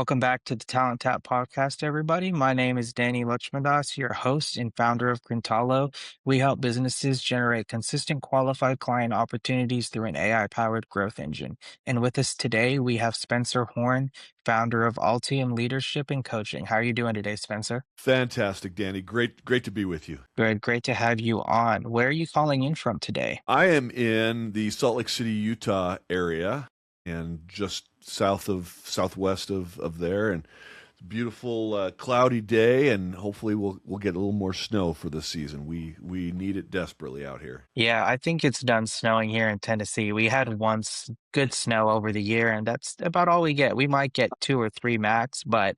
Welcome back to the Talent Tap podcast, everybody. My name is Danny Luchmadas, your host and founder of Quintalo. We help businesses generate consistent qualified client opportunities through an AI-powered growth engine. And with us today, we have Spencer Horn, founder of Altium Leadership and Coaching. How are you doing today, Spencer? Fantastic, Danny. Great to be with you. Good, great to have you on. Where are you calling in from today? I am in the Salt Lake City, Utah area and just southwest of there, and it's a beautiful cloudy day, and hopefully we'll get a little more snow for this season. We need it desperately out here. Yeah, I think it's done snowing here in Tennessee. We had once good snow over the year, and that's about all we get. We might get two or three max, but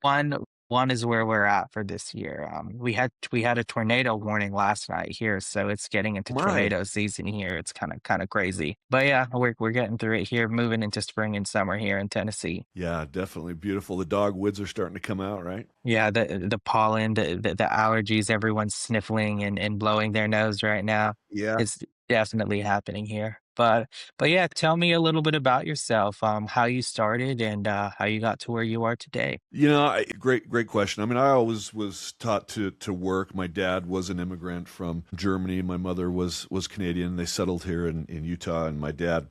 one is where we're at for this year. We had a tornado warning last night here, so it's getting into My. tornado season here. It's kind of crazy, but yeah, we're getting through it here, moving into spring and summer here in Tennessee. Yeah, definitely beautiful. The dogwoods are starting to come out, right? Yeah, the pollen, the allergies, everyone's sniffling and blowing their nose right now. Yeah. It's definitely happening here. But yeah, tell me a little bit about yourself, how you started and how you got to where you are today. Great question. I mean, I always was taught to work. My dad was an immigrant from Germany. My mother was Canadian. They settled here in Utah, and my dad,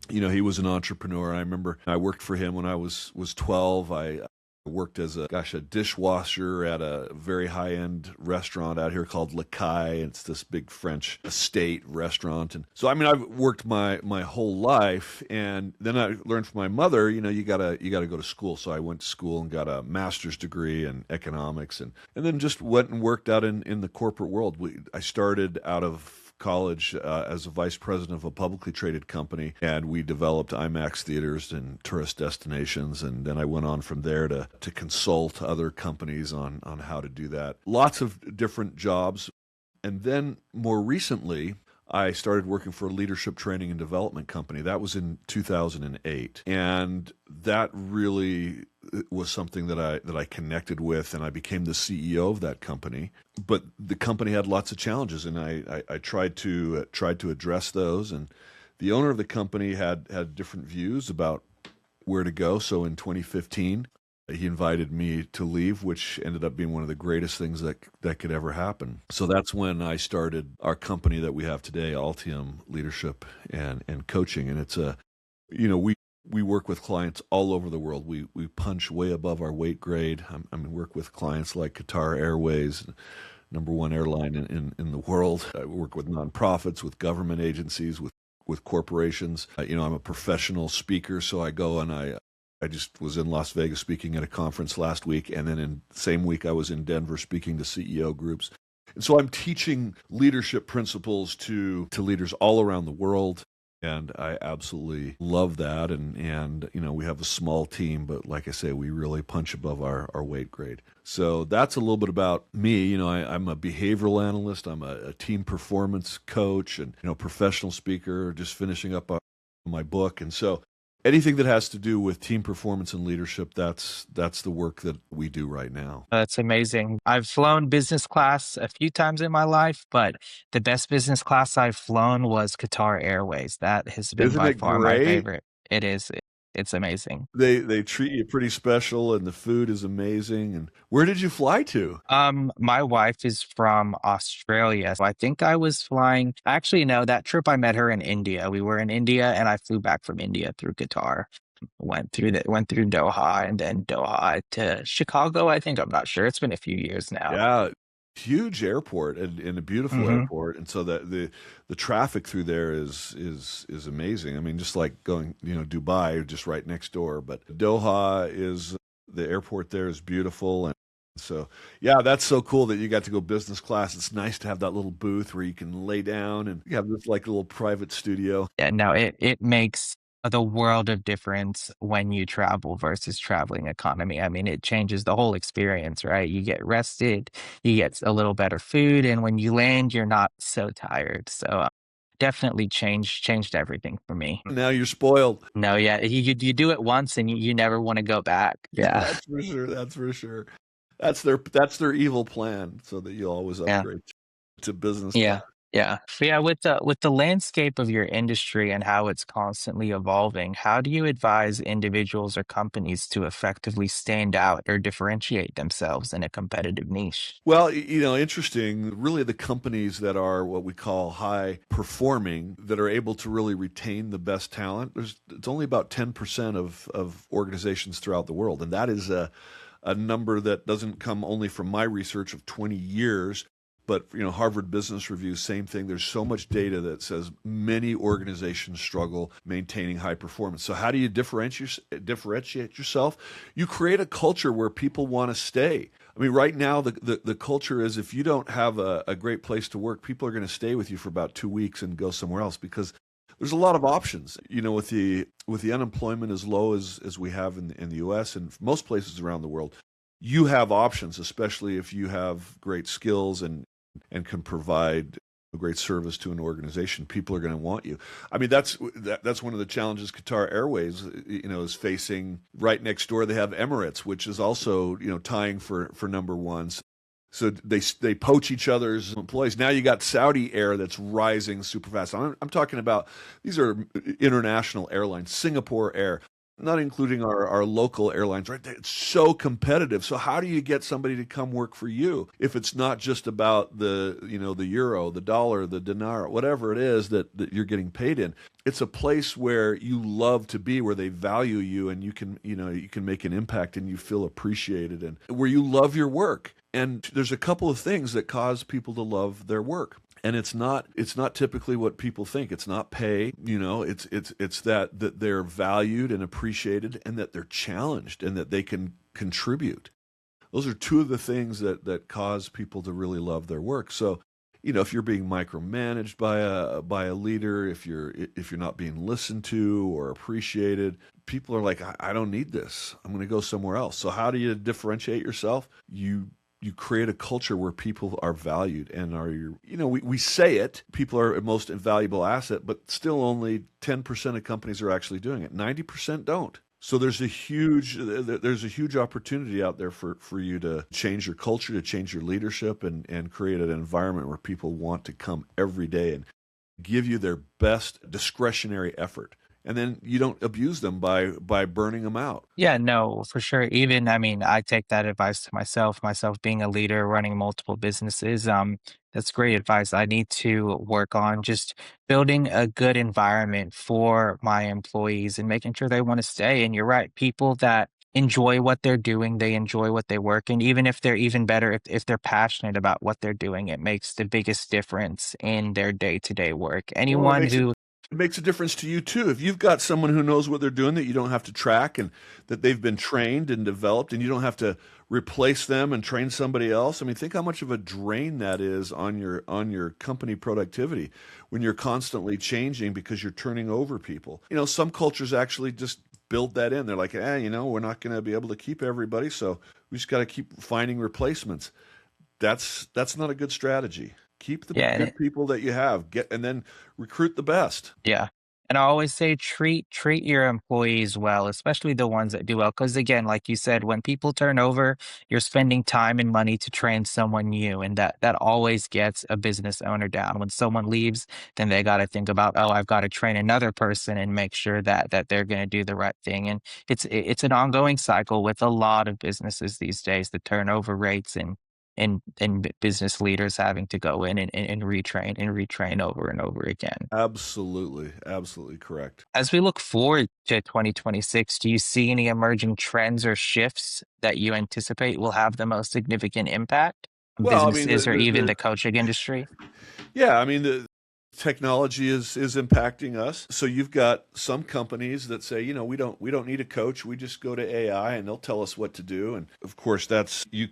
he was an entrepreneur. I remember I worked for him when I was 12. I worked as a dishwasher at a very high-end restaurant out here called Le Caille. It's this big French estate restaurant. And so, I mean, I've worked my whole life, and then I learned from my mother, you gotta go to school. So I went to school and got a master's degree in economics, and then just went and worked out in the corporate world. I started out of college as a vice president of a publicly traded company, and we developed IMAX theaters and tourist destinations. And then I went on from there to consult other companies on how to do that. Lots of different jobs. And then more recently, I started working for a leadership training and development company. That was in 2008. And that really was something that I connected with, and I became the CEO of that company. But the company had lots of challenges, and I tried to address those. And the owner of the company had different views about where to go. So in 2015, he invited me to leave, which ended up being one of the greatest things that could ever happen. So that's when I started our company that we have today, Altium Leadership and Coaching. And it's we work with clients all over the world. We punch way above our weight grade. I mean, work with clients like Qatar Airways, number one airline in the world. I work with nonprofits, with government agencies, with corporations. I'm a professional speaker, so I go and I just was in Las Vegas speaking at a conference last week, and then in the same week I was in Denver speaking to CEO groups. And so I'm teaching leadership principles to leaders all around the world, and I absolutely love that. And we have a small team, but like I say, we really punch above our weight grade. So that's a little bit about me. I'm a behavioral analyst, I'm a team performance coach, and professional speaker, just finishing up on my book. And so anything that has to do with team performance and leadership, that's the work that we do right now. That's amazing. I've flown business class a few times in my life, but the best business class I've flown was Qatar Airways. That has been Isn't by it far my great? favorite. It is. It's amazing. They treat you pretty special, and the food is amazing. And where did you fly to? My wife is from Australia, so I think I was flying. Actually, no, that trip I met her in India. We were in India, and I flew back from India through Qatar. Went through Doha and then Doha to Chicago. I think I'm not sure. It's been a few years now. Yeah, huge airport and a beautiful Hmm. airport, and so that the traffic through there is amazing. I mean, just like going, Dubai, just right next door. But Doha is the airport there is beautiful, and so yeah, that's so cool that you got to go business class. It's nice to have that little booth where you can lay down and you have this like little private studio. Yeah, no, it makes the world of difference when you travel versus traveling economy. I mean, it changes the whole experience, right? You get rested, you get a little better food, and when you land, you're not so tired. So definitely changed everything for me. Now you're spoiled. No, yeah, you do it once and you never want to go back. Yeah, That's for sure. That's for sure. That's their evil plan, so that you always yeah, upgrade to business yeah. class. Yeah. Yeah, with the landscape of your industry and how it's constantly evolving, how do you advise individuals or companies to effectively stand out or differentiate themselves in a competitive niche? Well, interesting. Really, the companies that are what we call high performing, that are able to really retain the best talent, it's only about 10% of organizations throughout the world. And that is a number that doesn't come only from my research of 20 years, but Harvard Business Review, same thing. There's so much data that says many organizations struggle maintaining high performance. So how do you differentiate yourself? You create a culture where people want to stay. I mean, right now, the culture is, if you don't have a great place to work, people are going to stay with you for about 2 weeks and go somewhere else, because there's a lot of options. With the unemployment as low as we have in the U.S. and most places around the world, you have options, especially if you have great skills and can provide a great service to an organization. People are going to want you. I mean, that's one of the challenges Qatar Airways, is facing. Right next door, they have Emirates, which is also, tying for number one. So they poach each other's employees. Now you got Saudi Air that's rising super fast. I'm talking about, these are international airlines, Singapore Air, not including our local airlines, right? It's so competitive. So how do you get somebody to come work for you if it's not just about the euro, the dollar, the dinar, whatever it is that you're getting paid in? It's a place where you love to be, where they value you, and you can make an impact and you feel appreciated, and where you love your work. And there's a couple of things that cause people to love their work. And it's not typically what people think. It's not pay, it's that they're valued and appreciated, and that they're challenged, and that they can contribute. Those are two of the things that cause people to really love their work. So, if you're being micromanaged by a leader, if you're not being listened to or appreciated, people are like, I don't need this. I'm going to go somewhere else. So how do you differentiate yourself? You create a culture where people are valued and we say it, people are a most invaluable asset, but still only 10% of companies are actually doing it. 90% don't. So there's a huge opportunity out there for you to change your culture, to change your leadership, and create an environment where people want to come every day and give you their best discretionary effort. And then you don't abuse them by burning them out. Yeah, no, for sure. Even, I mean, I take that advice to myself being a leader, running multiple businesses. That's great advice. I need to work on just building a good environment for my employees and making sure they want to stay. And you're right, people that enjoy what they're doing, they enjoy what they work. And even if they're even better, if they're passionate about what they're doing, it makes the biggest difference in their day-to-day work. Well, Anyone who it makes a difference to you too. If you've got someone who knows what they're doing, that you don't have to track, and that they've been trained and developed, and you don't have to replace them and train somebody else. I mean, think how much of a drain that is on your company productivity when you're constantly changing because you're turning over people. Some cultures actually just build that in. They're like, we're not going to be able to keep everybody, so we just got to keep finding replacements. That's not a good strategy. Keep the yeah, good people that you have, and then recruit the best. Yeah. And I always say treat your employees well, especially the ones that do well. Because again, like you said, when people turn over, you're spending time and money to train someone new, and that always gets a business owner down. When someone leaves, then they got to think about, oh, I've got to train another person and make sure that they're going to do the right thing. And it's an ongoing cycle with a lot of businesses these days. The turnover rates and business leaders having to go in and retrain over and over again. Absolutely, absolutely correct. As we look forward to 2026, do you see any emerging trends or shifts that you anticipate will have the most significant impact on Well, I mean, businesses or even the coaching industry? yeah, I mean, the technology is impacting us. So you've got some companies that say, we don't need a coach. We just go to AI and they'll tell us what to do. And of course, that's you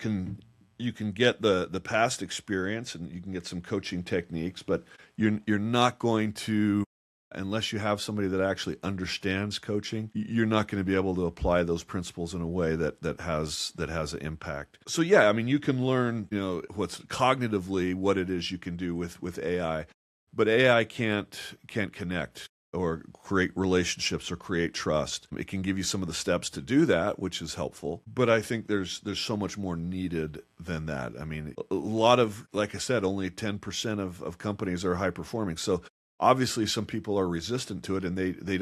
can get the past experience, and you can get some coaching techniques, but you're not going to, unless you have somebody that actually understands coaching, you're not going to be able to apply those principles in a way that has an impact. So yeah, I mean, you can learn, what's cognitively what it is you can do with AI, but AI can't connect. or create relationships or create trust. It can give you some of the steps to do that, which is helpful. But I think there's so much more needed than that. I mean, a lot of, like I said, only 10% of companies are high performing. So obviously some people are resistant to it, and they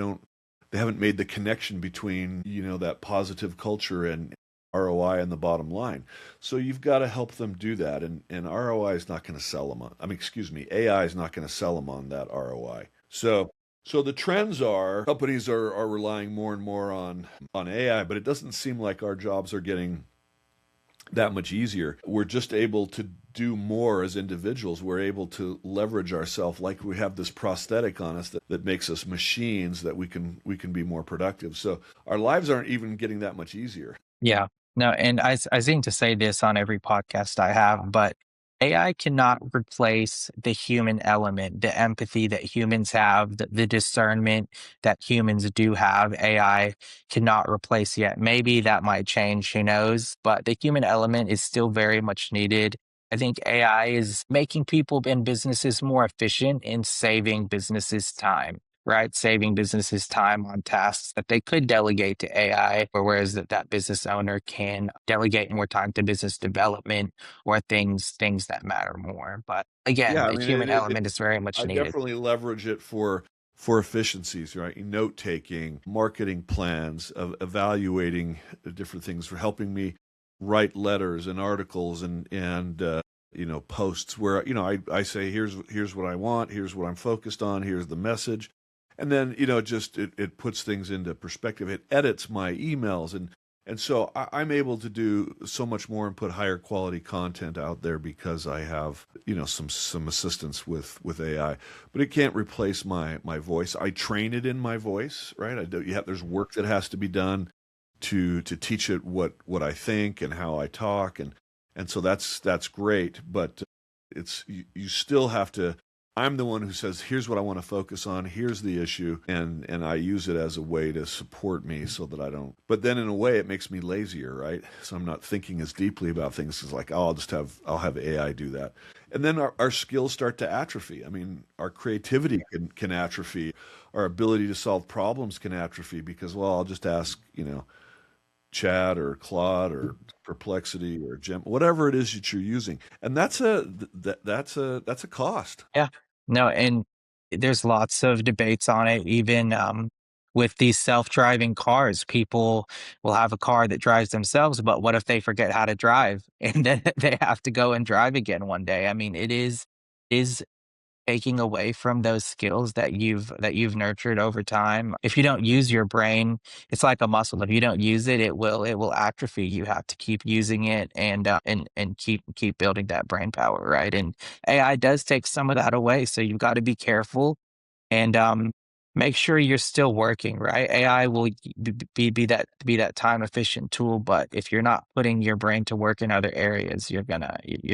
haven't made the connection between, that positive culture and ROI and the bottom line. So you've got to help them do that. And ROI is not going to sell them on, excuse me, AI is not going to sell them on that ROI. So the trends are companies are relying more and more on AI, but it doesn't seem like our jobs are getting that much easier. We're just able to do more as individuals. We're able to leverage ourselves, like we have this prosthetic on us that makes us machines, that we can be more productive. So our lives aren't even getting that much easier. Yeah. No, and I seem to say this on every podcast I have, but AI cannot replace the human element, the empathy that humans have, the discernment that humans do have. AI cannot replace yet. Maybe that might change, who knows? But the human element is still very much needed. I think AI is making people and businesses more efficient in saving businesses time, right? Saving businesses time on tasks that they could delegate to AI, or whereas that business owner can delegate more time to business development or things that matter more. But again, Yeah, I the mean, human element is very much I needed. definitely leverage it for efficiencies, right? Note taking, marketing plans, of evaluating different things, for helping me write letters and articles and posts where I say, here's what I want, here's what I'm focused on, here's the message, and then it puts things into perspective. It edits my emails, and so I'm able to do so much more and put higher quality content out there because I have, some assistance with AI. But it can't replace my voice. I train it in my voice, right? There's work that has to be done to teach it what I think and how I talk, and so that's great. But you still have to. I'm the one who says, here's what I want to focus on, here's the issue, and I use it as a way to support me so that I don't. But then in a way, it makes me lazier, right? So I'm not thinking as deeply about things. It's like, oh, I'll have AI do that. And then our skills start to atrophy. I mean, our creativity can atrophy. Our ability to solve problems can atrophy because, well, I'll just ask, Chat or Claude or Perplexity or Gem, whatever it is that you're using, and that's a cost. Yeah. No, and there's lots of debates on it. Even with these self-driving cars, people will have a car that drives themselves, but what if they forget how to drive and then they have to go and drive again one day? I mean, it is taking away from those skills that you've nurtured over time. If you don't use your brain, it's like a muscle. If you don't use it, it will atrophy. You have to keep using it and keep building that brain power, right? And AI does take some of that away, so you've got to be careful and make sure you're still working, right? AI will be that time efficient tool, but if you're not putting your brain to work in other areas, you're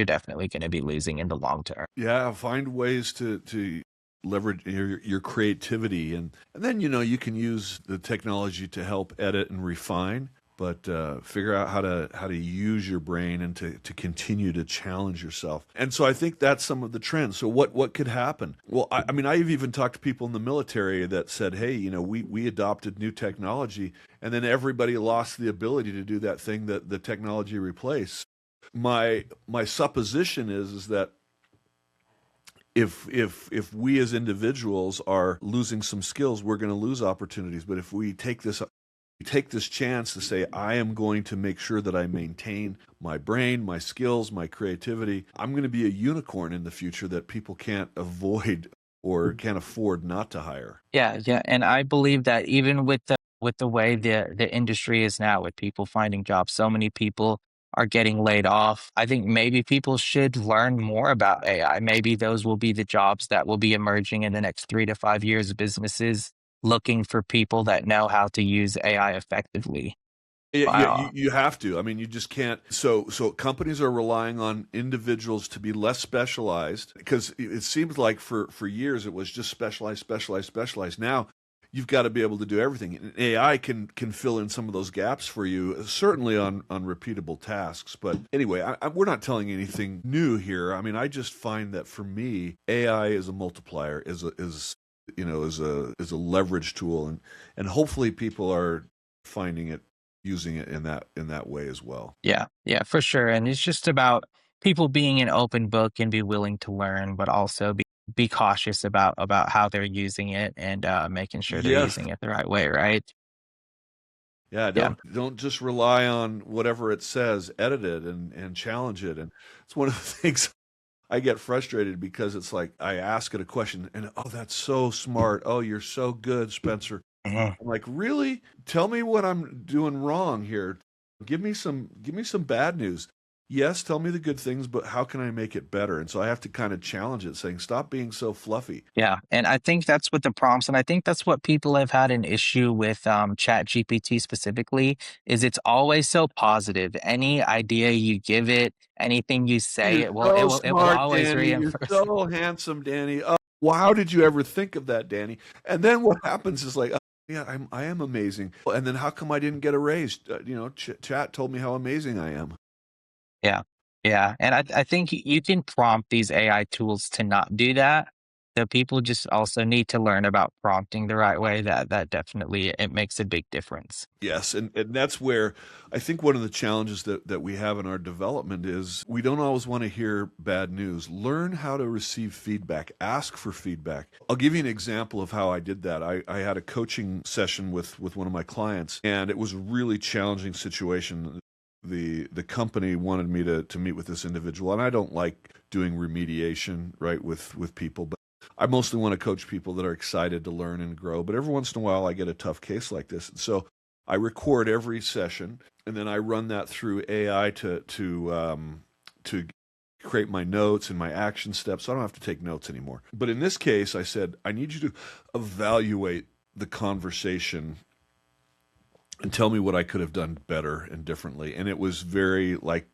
definitely gonna be losing in the long term. Yeah, find ways to leverage your creativity, and then you can use the technology to help edit and refine, but figure out how to use your brain and to continue to challenge yourself. And so I think that's some of the trends. So what could happen? Well, I mean, I've even talked to people in the military that said, hey, we adopted new technology, and then everybody lost the ability to do that thing that the technology replaced. My supposition is that if we as individuals are losing some skills, we're going to lose opportunities. But if we take this chance to say, I am going to make sure that I maintain my brain, my skills, my creativity, I'm going to be a unicorn in the future that people can't avoid or can't afford not to hire. Yeah, yeah, and I believe that even with the way the industry is now, with people finding jobs, so many people are getting laid off. I think maybe people should learn more about AI. Maybe those will be the jobs that will be emerging in the next 3 to 5 years. Businesses looking for people that know how to use AI effectively. Yeah, yeah, Wow. you have to. I mean, you just can't. So companies are relying on individuals to be less specialized because it seems like for years it was just specialized, specialized, specialized. Now you've got to be able to do everything. And AI can fill in some of those gaps for you, certainly on repeatable tasks. But anyway, we're not telling anything new here. I mean, I just find that for me, AI is a multiplier, is as a leverage tool, and hopefully people are finding it, using it in that way as well. Yeah, yeah, for sure. And it's just about people being an open book and be willing to learn, but also be cautious about how they're using it and making sure they're Yes. using it the right way, right? Yeah, Yeah. don't just rely on whatever it says. Edit it and challenge it. And it's one of the things I get frustrated because it's like I ask it a question and, oh, that's so smart. Oh, you're so good, Spencer. Mhm. I'm like, really? Tell me what I'm doing wrong here. Give me some bad news. Yes, tell me the good things, but how can I make it better? And so I have to kind of challenge it, saying, stop being so fluffy. Yeah, and I think that's what the prompts, and I think that's what people have had an issue with Chat GPT specifically, is it's always so positive. Any idea you give it, anything you say, You're it will it so will it will smart, always Danny. You're reinforce. so handsome, Danny. Oh, well, how did you ever think of that, Danny? And then what happens is like, oh, yeah, I am amazing. And then how come I didn't get a raise? Chat told me how amazing I am. Yeah. Yeah. And I think you can prompt these AI tools to not do that. So people just also need to learn about prompting the right way. That definitely it makes a big difference. Yes, and that's where I think one of the challenges that we have in our development is we don't always want to hear bad news. Learn how to receive feedback, ask for feedback. I'll give you an example of how I did that. I had a coaching session with one of my clients, and it was a really challenging situation. The company wanted me to meet with this individual, and I don't like doing remediation, right, with people, but I mostly want to coach people that are excited to learn and grow. But every once in a while, I get a tough case like this. And so I record every session, and then I run that through AI to create my notes and my action steps. So I don't have to take notes anymore. But in this case, I said, I need you to evaluate the conversation and tell me what I could have done better and differently. And it was very like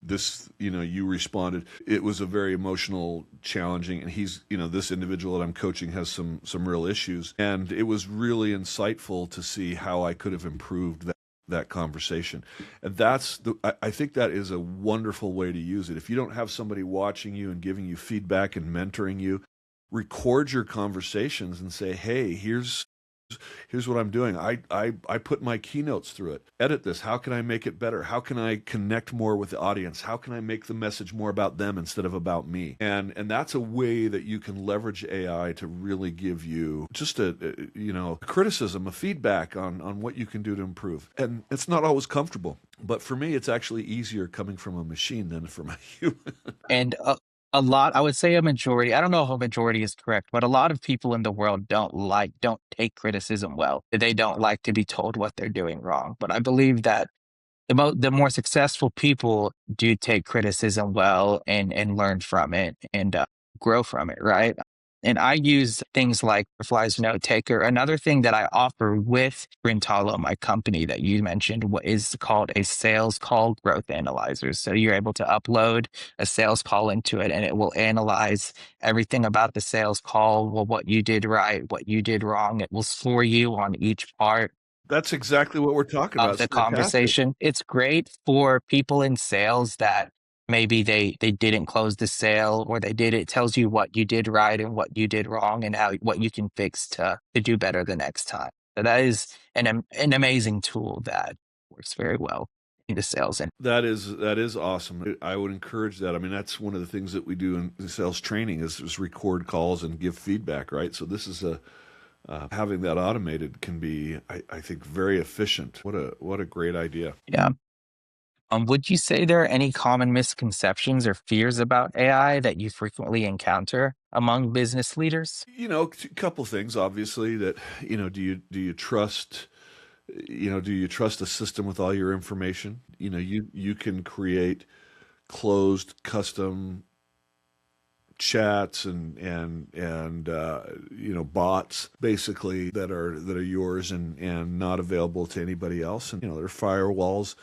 this, you responded. It was a very emotional, challenging, and this individual that I'm coaching has some real issues. And it was really insightful to see how I could have improved that conversation. And I think that is a wonderful way to use it. If you don't have somebody watching you and giving you feedback and mentoring you, record your conversations and say, hey, here's what I'm doing. I put my keynotes through it. Edit this. How can I make it better? How can I connect more with the audience? How can I make the message more about them instead of about me? And that's a way that you can leverage AI to really give you just a criticism, a feedback on what you can do to improve. And it's not always comfortable, but for me, it's actually easier coming from a machine than from a human. And a lot, I would say a majority, I don't know if a majority is correct, but a lot of people in the world don't take criticism well. They don't like to be told what they're doing wrong. But I believe that the more successful people do take criticism well and learn from it and grow from it, right? And I use things like Butterfly's Note Taker. Another thing that I offer with Brintalo, my company that you mentioned, what is called a sales call growth analyzer. So you're able to upload a sales call into it, and it will analyze everything about the sales call, well, what you did right, what you did wrong. It will score you on each part That's exactly what we're talking about. of It's the fantastic. conversation. It's great for people in sales that maybe they didn't close the sale or they did. It tells you what you did right and what you did wrong and how what you can fix to do better the next time. So that is an amazing tool that works very well in the sales. And That is awesome. I would encourage that. I mean, that's one of the things that we do in sales training is record calls and give feedback, right? So this is having that automated can be, I think, very efficient. What a great idea. yeah. Would you say there are any common misconceptions or fears about AI that you frequently encounter among business leaders? A couple things, obviously, that do you trust do you trust a system with all your information? You can create closed custom chats and bots basically that are yours and not available to anybody else. And there are firewalls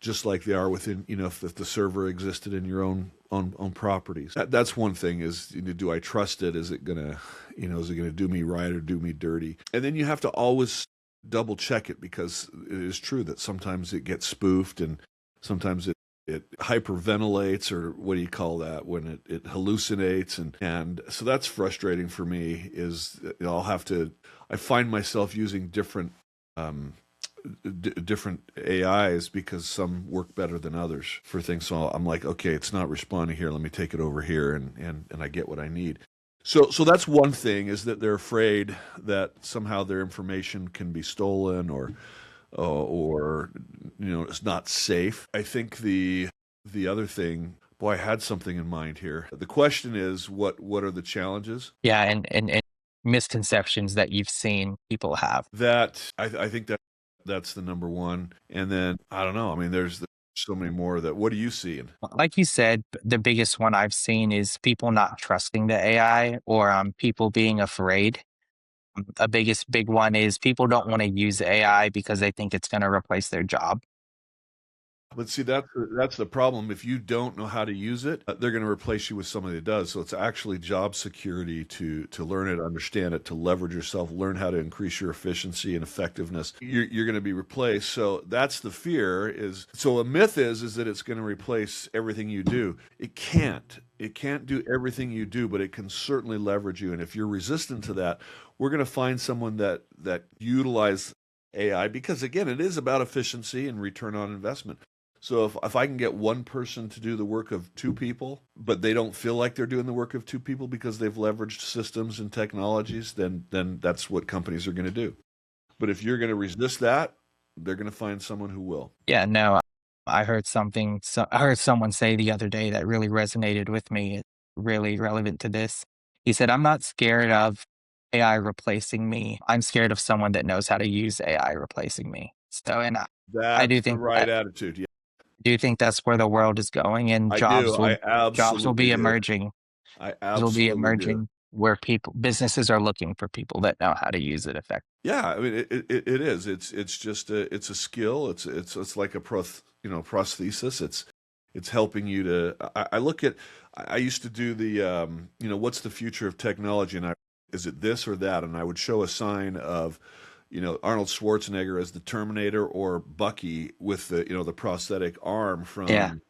just like they are within, if the server existed in your own properties. That's one thing is, do I trust it? Is it gonna do me right or do me dirty? And then you have to always double check it because it is true that sometimes it gets spoofed and sometimes it hyperventilates, or what do you call that, when it hallucinates, and so that's frustrating for me. Is I find myself using um, different AIs because some work better than others for things. So I'm like, okay, it's not responding here. Let me take it over here, and I get what I need. So that's one thing, is that they're afraid that somehow their information can be stolen, or it's not safe. I think the other thing, boy, I had something in mind here. The question is, what are the challenges? Yeah, and misconceptions that you've seen people have. That I think that's the number one. And then I don't know. I mean, there's so many more. That what are you seeing? Like you said, the biggest one I've seen is people not trusting the AI, or people being afraid. A big one is people don't want to use AI because they think it's going to replace their job. But see, that's the problem. If you don't know how to use it, they're going to replace you with somebody that does. So it's actually job security to learn it, understand it, to leverage yourself, learn how to increase your efficiency and effectiveness. You're going to be replaced. So that's the fear. So a myth is that it's going to replace everything you do. It can't. It can't do everything you do, but it can certainly leverage you. And if you're resistant to that, we're going to find someone that utilize AI, because again, it is about efficiency and return on investment. So if I can get one person to do the work of two people, but they don't feel like they're doing the work of two people because they've leveraged systems and technologies, then that's what companies are going to do. But if you're going to resist that, they're going to find someone who will. Yeah, no, I heard someone say the other day that really resonated with me, really relevant to this. He said, "I'm not scared of AI replacing me. I'm scared of someone that knows how to use AI replacing me." So, and I That's do the think right that attitude. Yeah, do you think that's where the world is going, and I do. I jobs will absolutely be do. emerging. I Jobs will be absolutely do. emerging where businesses are looking for people that know how to use it effectively. Yeah, I mean it is. It's just it's a skill. It's like a prosthesis. It's helping you to. I look at. I used to do the what's the future of technology, and is it this or that? And I would show a sign of Arnold Schwarzenegger as the Terminator, or Bucky with the prosthetic arm Yeah, from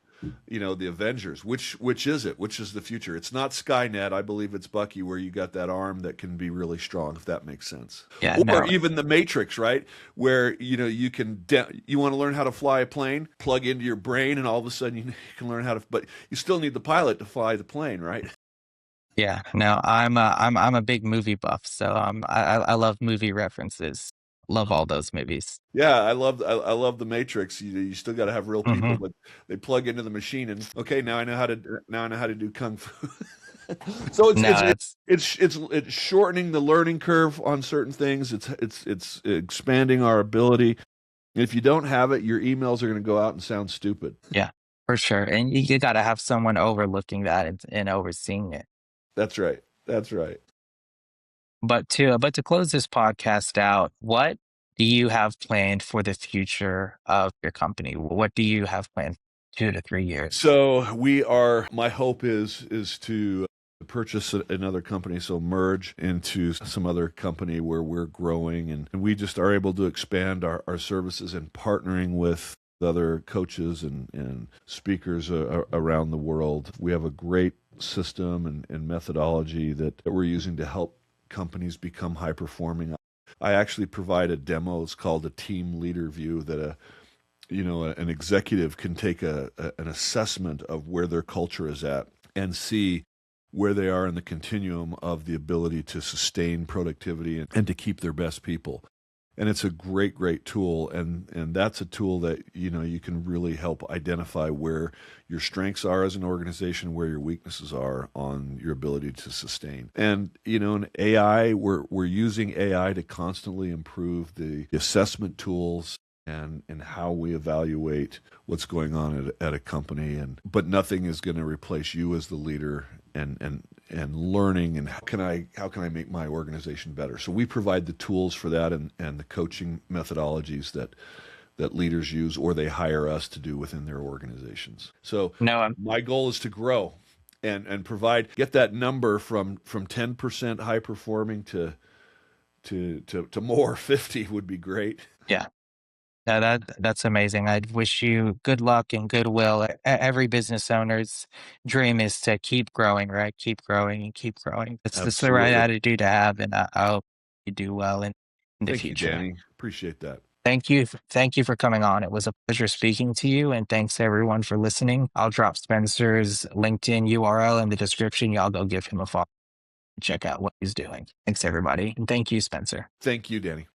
the Avengers. Which is it? Which is the future? It's not Skynet. I believe it's Bucky, where you got that arm that can be really strong, if that makes sense. yeah, Or no, even the Matrix, right? Where you want to learn how to fly a plane, plug into your brain, and all of a sudden you can learn how to. But you still need the pilot to fly the plane, right? yeah, no. I'm a big movie buff, so I love movie references. Love all those movies. Yeah, I love the Matrix. You still got to have real people, Hmm. but they plug into the machine, and okay, now I know how to do kung fu. So it's No, it's that's it's it's it's shortening the learning curve on certain things. It's expanding our ability. If you don't have it, your emails are going to go out and sound stupid. yeah, for sure. And you got to have someone overlooking that and overseeing it. That's right. That's right. But to close this podcast out, what do you have planned for the future of your company? What do you have planned 2 to 3 years? So my hope is to purchase another company, so merge into some other company where we're growing, and we just are able to expand our services, and partnering with other coaches and speakers around the world. We have a great system and methodology that we're using to help companies become high performing. I actually provide a demo. It's called a team leader view, that an executive can take an assessment of where their culture is at, and see where they are in the continuum of the ability to sustain productivity, and to keep their best people. And it's a great tool, and that's a tool that you can really help identify where your strengths are as an organization, where your weaknesses are on your ability to sustain. And in AI, we're using AI to constantly improve the assessment tools, and how we evaluate what's going on at a company. But nothing is going to replace you as the leader, and learning, and how can I make my organization better. So we provide the tools for that, and the coaching methodologies that leaders use, or they hire us to do within their organizations. So No, my goal is to grow, and get that number from 10% high performing to more. 50 would be great. yeah. No, that's amazing. I wish you good luck and goodwill. Every business owner's dream is to keep growing, right? Keep growing and keep growing. That's the right Absolutely. attitude to have, and I hope you do well in the Thank you, future. Danny. Appreciate that. Thank you for coming on. It was a pleasure speaking to you, and thanks everyone for listening. I'll drop Spencer's LinkedIn URL in the description. Y'all go give him a follow. Check out what he's doing. Thanks everybody, and thank you, Spencer. Thank you, Danny.